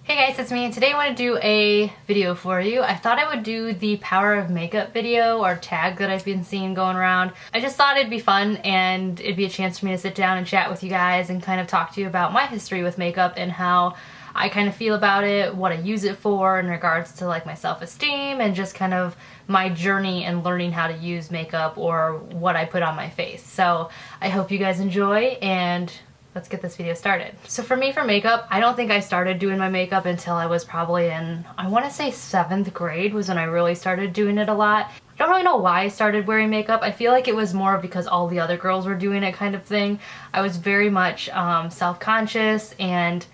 Hey guys, it's me, and today I want to do a video for you. I thought I would do the power of makeup video or tag that I've been seeing going around. I just thought it'd be fun and it'd be a chance for me to sit down and chat with you guys and kind of talk to you about my history with makeup and how I kind of feel about it, what I use it for in regards to like my self-esteem and just kind of my journey and learning how to use makeup or what I put on my face. So I hope you guys enjoy, and let's get this video started. So for me, for makeup, I don't think I started doing my makeup until I was probably in, I want to say 7th grade was when I really started doing it a lot. I don't really know why I started wearing makeup. I feel like it was more because all the other girls were doing it kind of thing. I was very much self-conscious, and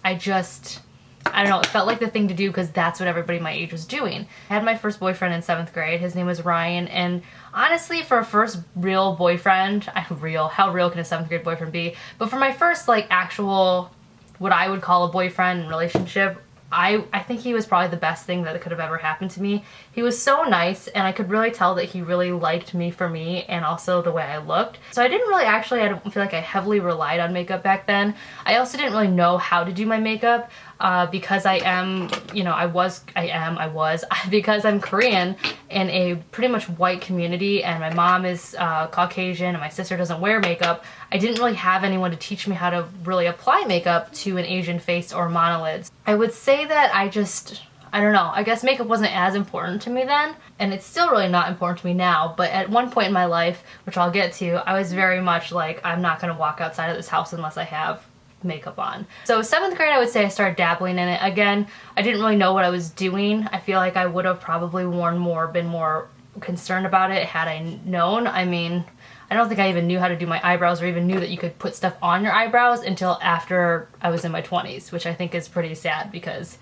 I don't know, it felt like the thing to do because that's what everybody my age was doing. I had my first boyfriend in 7th grade. His name was Ryan, and honestly, for a first real boyfriend, how real can a 7th grade boyfriend be? But for my first like actual, what I would call a boyfriend relationship, I think he was probably the best thing that could have ever happened to me. He was so nice, and I could really tell that he really liked me for me and also the way I looked. So I didn't really I don't feel like I heavily relied on makeup back then. I also didn't really know how to do my makeup because I am, because I'm Korean in a pretty much white community, and my mom is Caucasian and my sister doesn't wear makeup. I didn't really have anyone to teach me how to really apply makeup to an Asian face or monolids. I would say that I don't know, I guess makeup wasn't as important to me then, and it's still really not important to me now, but at one point in my life, which I'll get to, I was very much like, I'm not gonna walk outside of this house unless I have makeup on. So 7th grade, I would say I started dabbling in it. Again, I didn't really know what I was doing. I feel like I would have probably been more concerned about it had I known. I mean, I don't think I even knew how to do my eyebrows or even knew that you could put stuff on your eyebrows until after I was in my 20s, which I think is pretty sad because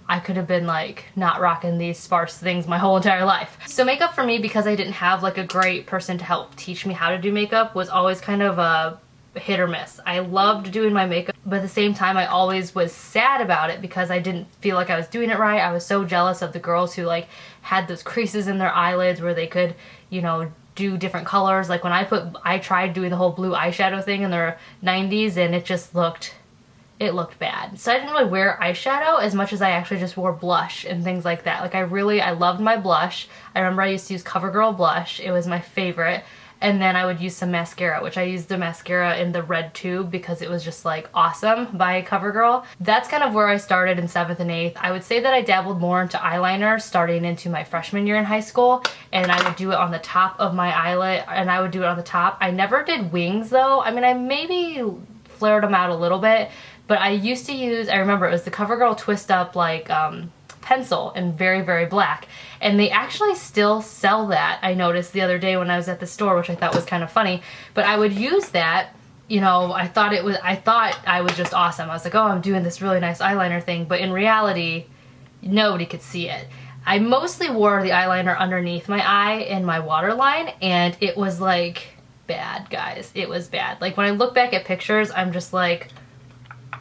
I could have been like not rocking these sparse things my whole entire life. So makeup for me, because I didn't have like a great person to help teach me how to do makeup, was always kind of a hit or miss. I loved doing my makeup, but at the same time I always was sad about it because I didn't feel like I was doing it right. I was so jealous of the girls who like had those creases in their eyelids where they could, you know, do different colors. Like when I tried doing the whole blue eyeshadow thing in the 90s, and it just looked bad. So I didn't really wear eyeshadow as much as I actually just wore blush and things like that. Like I loved my blush. I remember I used to use CoverGirl blush. It was my favorite. And then I would use some mascara, which I used the mascara in the red tube because it was just like awesome by CoverGirl. That's kind of where I started in 7th and 8th. I would say that I dabbled more into eyeliner starting into my freshman year in high school, and I would do it on the top of my eyelid, and I would do it on the top. I never did wings though. I mean, I maybe flared them out a little bit, but I used to use, I remember it was the CoverGirl Twist Up like pencil and very, very black. And they actually still sell that, I noticed the other day when I was at the store, which I thought was kind of funny. But I would use that, you know, I thought I was just awesome. I was like, oh, I'm doing this really nice eyeliner thing, but in reality, nobody could see it. I mostly wore the eyeliner underneath my eye in my waterline, and it was like bad, guys. It was bad. Like when I look back at pictures, I'm just like,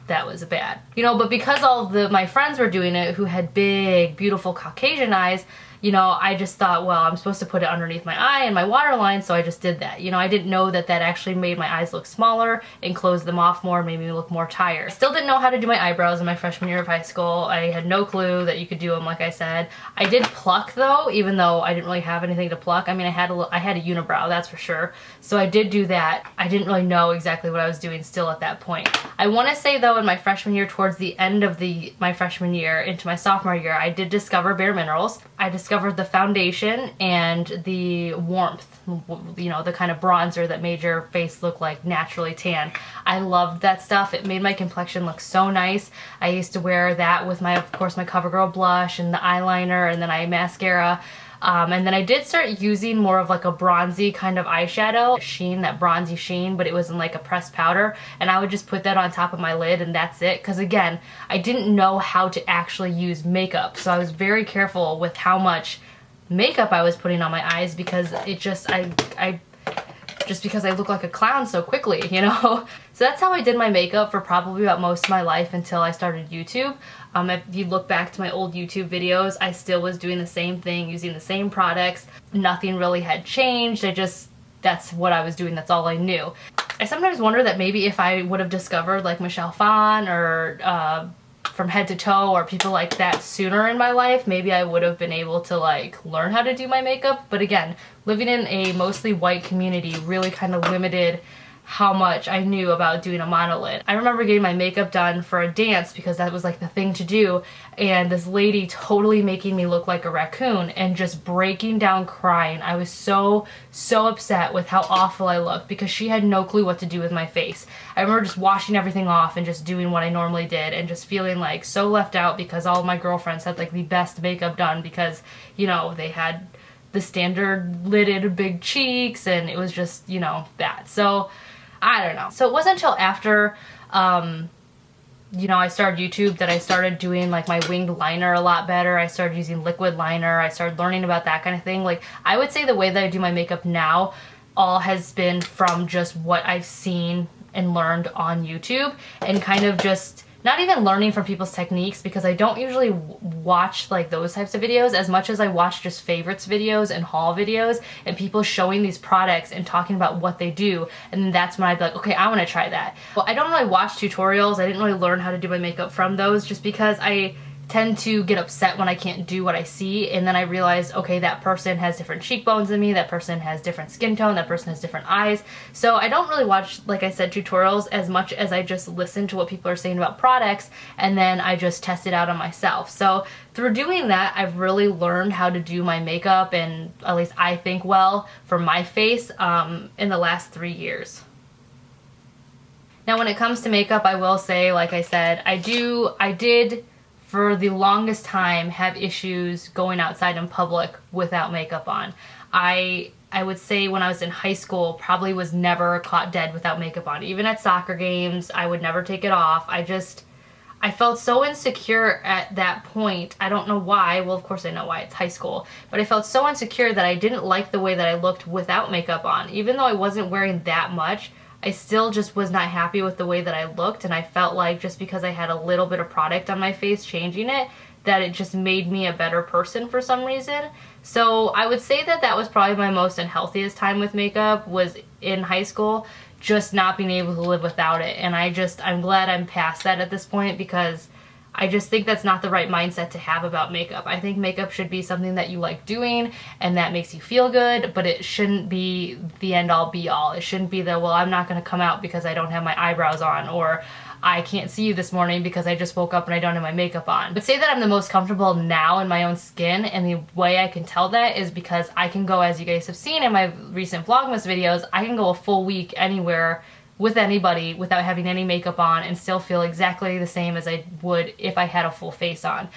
that was bad. You know, but because all of my friends were doing it who had big, beautiful Caucasian eyes, you know, I just thought, well, I'm supposed to put it underneath my eye and my waterline, so I just did that. You know, I didn't know that that actually made my eyes look smaller and closed them off more, made me look more tired. I still didn't know how to do my eyebrows in my freshman year of high school. I had no clue that you could do them, like I said. I did pluck though, even though I didn't really have anything to pluck. I mean, I had a unibrow, that's for sure. So I did do that. I didn't really know exactly what I was doing still at that point. I want to say though, in my freshman year, towards the end of my freshman year into my sophomore year, I did discover Bare Minerals. I discovered the foundation and the warmth, you know, the kind of bronzer that made your face look like naturally tan. I loved that stuff. It made my complexion look so nice. I used to wear that with of course, my CoverGirl blush and the eyeliner, and then mascara. And then I did start using more of like a bronzy kind of eyeshadow sheen, that bronzy sheen, but it was in like a pressed powder, and I would just put that on top of my lid and that's it. Because again, I didn't know how to actually use makeup, so I was very careful with how much makeup I was putting on my eyes because it just, because I look like a clown so quickly, you know? So that's how I did my makeup for probably about most of my life until I started YouTube. If you look back to my old YouTube videos, I still was doing the same thing, using the same products. Nothing really had changed. That's what I was doing. That's all I knew. I sometimes wonder that maybe if I would have discovered like Michelle Phan or from head to toe or people like that sooner in my life, maybe I would have been able to like learn how to do my makeup. But again, living in a mostly white community really kind of limited how much I knew about doing a monolid. I remember getting my makeup done for a dance because that was like the thing to do, and this lady totally making me look like a raccoon and just breaking down crying. I was so upset with how awful I looked because she had no clue what to do with my face. I remember just washing everything off and just doing what I normally did and just feeling like so left out because all of my girlfriends had like the best makeup done because, you know, they had the standard lidded big cheeks and it was just, you know, that. So I don't know. So it wasn't until after, you know, I started YouTube that I started doing like my winged liner a lot better. I started using liquid liner. I started learning about that kind of thing. Like, I would say the way that I do my makeup now all has been from just what I've seen and learned on YouTube and kind of just not even learning from people's techniques because I don't usually watch like those types of videos as much as I watch just favorites videos and haul videos and people showing these products and talking about what they do, and then that's when I'd be like, okay, I want to try that. Well, I don't really watch tutorials. I didn't really learn how to do my makeup from those just because I tend to get upset when I can't do what I see, and then I realize, okay, that person has different cheekbones than me, that person has different skin tone, that person has different eyes. So I don't really watch, like I said, tutorials as much as I just listen to what people are saying about products, and then I just test it out on myself. So through doing that, I've really learned how to do my makeup, and at least I think well, for my face in the last 3 years. Now when it comes to makeup, I will say, like I said, I did for the longest time have issues going outside in public without makeup on. I would say when I was in high school, probably was never caught dead without makeup on. Even at soccer games, I would never take it off. I felt so insecure at that point. I don't know why. Well, of course I know why. It's high school. But I felt so insecure that I didn't like the way that I looked without makeup on. Even though I wasn't wearing that much, I still just was not happy with the way that I looked, and I felt like just because I had a little bit of product on my face changing it, that it just made me a better person for some reason. So I would say that that was probably my most unhealthiest time with makeup, was in high school, just not being able to live without it. And I'm glad I'm past that at this point because I just think that's not the right mindset to have about makeup. I think makeup should be something that you like doing and that makes you feel good, but it shouldn't be the end all be all. It shouldn't be the, well, I'm not going to come out because I don't have my eyebrows on, or I can't see you this morning because I just woke up and I don't have my makeup on. But say that I'm the most comfortable now in my own skin, and the way I can tell that is because I can go, as you guys have seen in my recent Vlogmas videos, I can go a full week anywhere with anybody without having any makeup on and still feel exactly the same as I would if I had a full face on.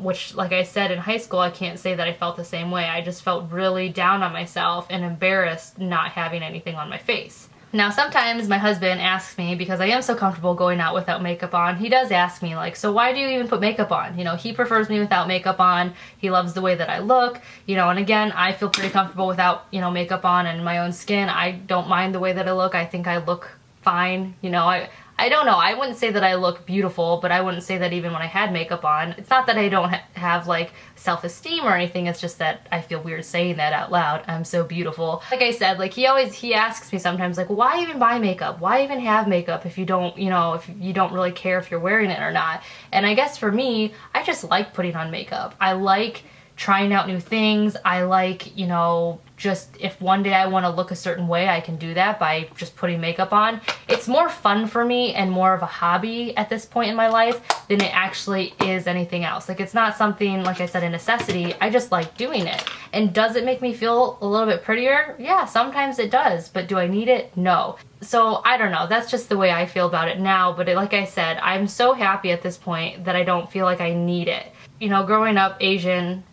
Which, like I said, in high school, I can't say that I felt the same way. I just felt really down on myself and embarrassed not having anything on my face. Now, sometimes my husband asks me, because I am so comfortable going out without makeup on, he does ask me, like, so why do you even put makeup on? You know, he prefers me without makeup on. He loves the way that I look, you know, and again, I feel pretty comfortable without, you know, makeup on and my own skin. I don't mind the way that I look. I think I look fine. You know, I don't know. I wouldn't say that I look beautiful, but I wouldn't say that even when I had makeup on. It's not that I don't have like self-esteem or anything. It's just that I feel weird saying that out loud. I'm so beautiful. Like I said, like he asks me sometimes, like, why even buy makeup? Why even have makeup if you don't, you know, if you don't really care if you're wearing it or not? And I guess for me, I just like putting on makeup. I like trying out new things. I like, you know, just if one day I want to look a certain way, I can do that by just putting makeup on. It's more fun for me and more of a hobby at this point in my life than it actually is anything else. Like, it's not something, like I said, a necessity. I just like doing it. And does it make me feel a little bit prettier? Yeah, sometimes it does. But do I need it? No. So I don't know. That's just the way I feel about it now. But like I said, I'm so happy at this point that I don't feel like I need it. You know, growing up Asian,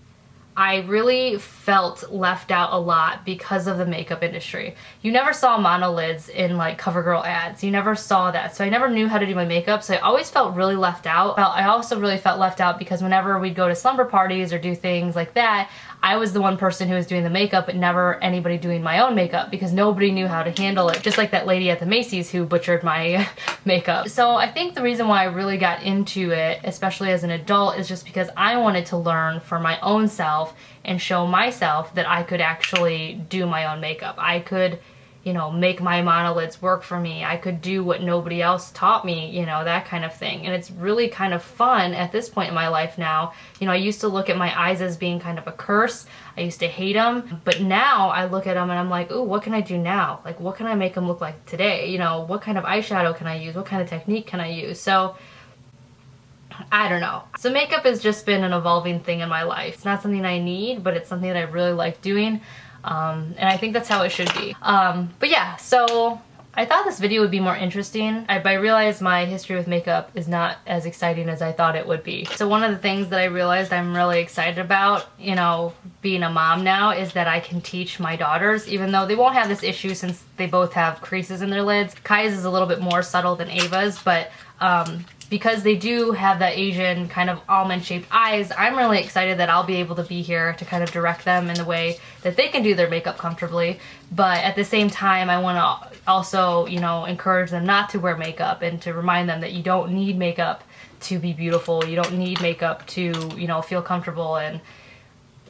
I really felt left out a lot because of the makeup industry. You never saw monolids in like CoverGirl ads. You never saw that. So I never knew how to do my makeup. So I always felt really left out. I also really felt left out because whenever we'd go to slumber parties or do things like that, I was the one person who was doing the makeup, but never anybody doing my own makeup because nobody knew how to handle it. Just like that lady at the Macy's who butchered my makeup. So I think the reason why I really got into it, especially as an adult, is just because I wanted to learn for my own self and show myself that I could actually do my own makeup. I could, you know, make my monolids work for me. I could do what nobody else taught me, you know, that kind of thing. And it's really kind of fun at this point in my life now. You know, I used to look at my eyes as being kind of a curse. I used to hate them, but now I look at them and I'm like, ooh, what can I do now? Like, what can I make them look like today? You know, what kind of eyeshadow can I use? What kind of technique can I use? So I don't know. So makeup has just been an evolving thing in my life. It's not something I need, but it's something that I really like doing. And I think that's how it should be. But yeah, so I thought this video would be more interesting. I realized my history with makeup is not as exciting as I thought it would be. So one of the things that I realized I'm really excited about, you know, being a mom now, is that I can teach my daughters, even though they won't have this issue since they both have creases in their lids. Kai's is a little bit more subtle than Ava's, but because they do have that Asian kind of almond-shaped eyes, I'm really excited that I'll be able to be here to kind of direct them in the way that they can do their makeup comfortably. But at the same time, I want to also, you know, encourage them not to wear makeup and to remind them that you don't need makeup to be beautiful. You don't need makeup to, you know, feel comfortable and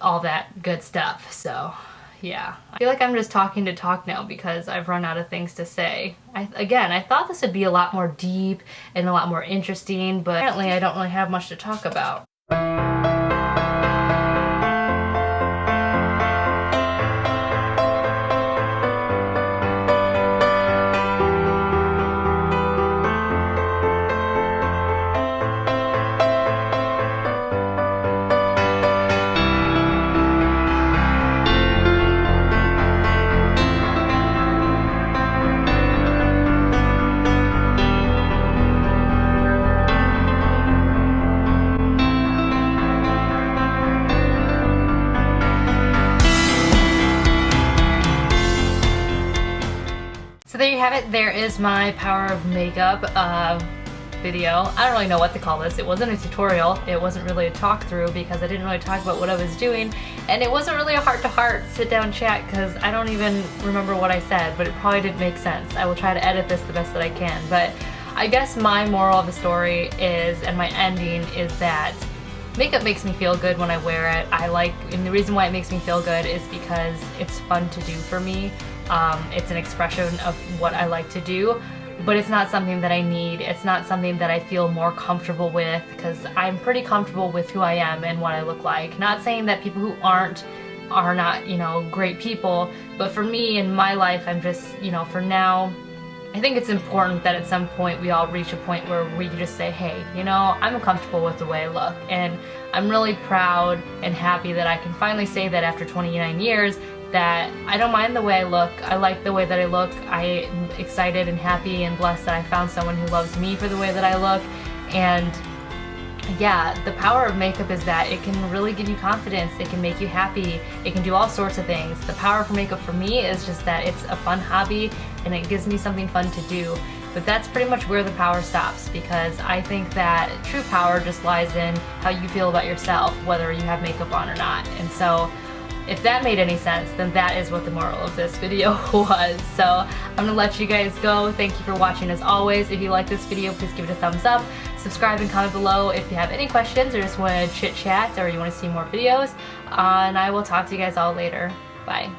all that good stuff. So yeah, I feel like I'm just talking to talk now because I've run out of things to say. Again, I thought this would be a lot more deep and a lot more interesting, but apparently I don't really have much to talk about. So there you have it. There is my power of makeup video. I don't really know what to call this. It wasn't a tutorial. It wasn't really a talk through because I didn't really talk about what I was doing, and it wasn't really a heart-to-heart sit-down chat because I don't even remember what I said, but it probably didn't make sense. I will try to edit this the best that I can, but I guess my moral of the story is, and my ending is, that makeup makes me feel good when I wear it. And the reason why it makes me feel good is because it's fun to do for me. It's an expression of what I like to do, but it's not something that I need. It's not something that I feel more comfortable with, because I'm pretty comfortable with who I am and what I look like. Not saying that people who are not, you know, great people, but for me in my life, I'm just, you know, for now, I think it's important that at some point we all reach a point where we can just say, hey, you know, I'm comfortable with the way I look, and I'm really proud and happy that I can finally say that after 29 years, that I don't mind the way I look. I like the way that I look. I'm excited and happy and blessed that I found someone who loves me for the way that I look. And yeah, the power of makeup is that it can really give you confidence. It can make you happy. It can do all sorts of things. The power of makeup for me is just that it's a fun hobby and it gives me something fun to do. But that's pretty much where the power stops, because I think that true power just lies in how you feel about yourself, whether you have makeup on or not. And so if that made any sense, then that is what the moral of this video was. So I'm gonna let you guys go. Thank you for watching as always. If you like this video, please give it a thumbs up. Subscribe and comment below if you have any questions or just want to chit chat or you want to see more videos. And I will talk to you guys all later. Bye.